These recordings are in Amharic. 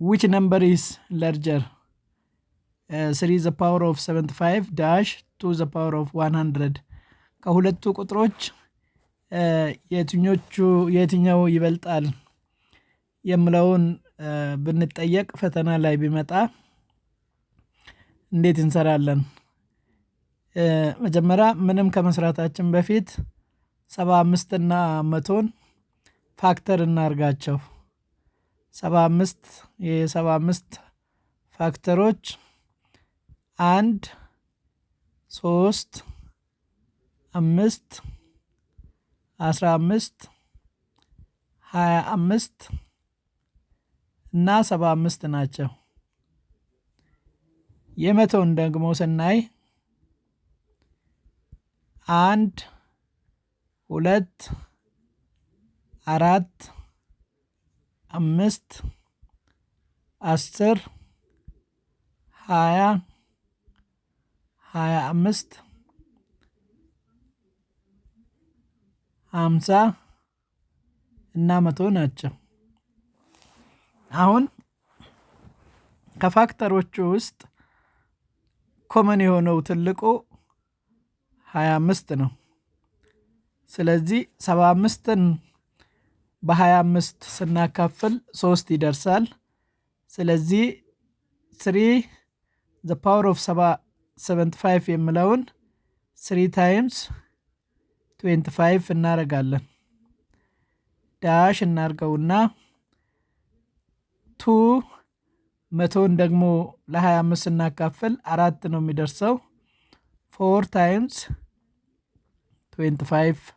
which number is larger? 3 the power of 75 dash 2 the power of 100 ከሁለቱ ቁጥሮች የትኛው ይበልጣል የምለውን ብንጠየቅ ፈተና ላይ ቢመጣ እንዴት እንሰራለን? መጀመሪያ ምንም ከመስራታችን በፊት 75 እና 100ን ፋክተር እናርጋቸው። 75 ፋክተሮች 1 3 5 15 25 እና 75 ናቸው። የመቶውን ደግሞ ስናይ 1 2 4 5 10 20 25 50 እና 100 ናቸው። አሁን ከፋክተሮቹ ውስጥ ኮመን የሆነው ትልቁ 25 ነው። ስለዚህ 75ን በ25 ስናካፍል 3 ይደርሳል። ስለዚህ 3 the power of 75 የምለውን 3 times 25 እናረጋለን። ዳሽ እናርገውና 2 መቶን ደግሞ ለ25 ስናካፍል 4 ነው የሚደርሰው። 4 times 25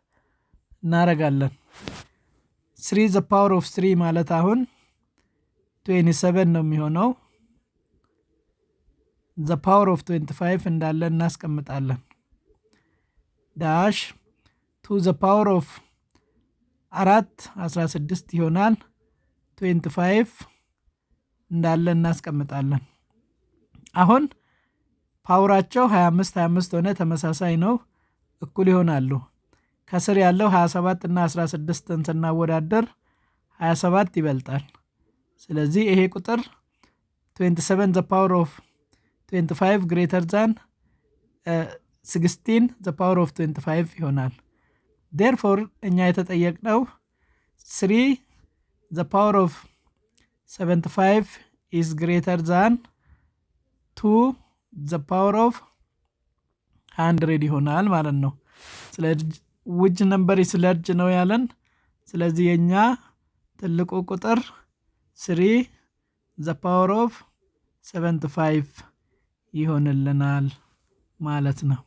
እናረጋለን። 3 the power of 3 ማለት አሁን 27 ነው የሚሆነው። the power of 25 እንዳለ እናስቀምጣለን። ዳሽ 2 the power of 16 ይሆናል። 25 እንዳለ እናስቀምጣለን። አሁን ፓወራቸው 25 ሆነ፣ ተመሳሳይ ነው፣ እኩል ይሆናሉ። ከስር ያለው 27 እና 16ን ስናወዳደር 27 ይበልጣል። ስለዚህ ይሄ ቁጥር 27 the power of 25 greater than 16 the power of 25 ይሆናል። therefore እኛ የተጠየቅነው 3 the power of 75 is greater than 2 the power of 100 ይሆናል ማለት ነው። ስለዚህ which number is large ነው ያለን። ስለዚህ የኛ ትልቁ ቁጥር 3 the power of 75 ይሆንልናል ማለት ነው።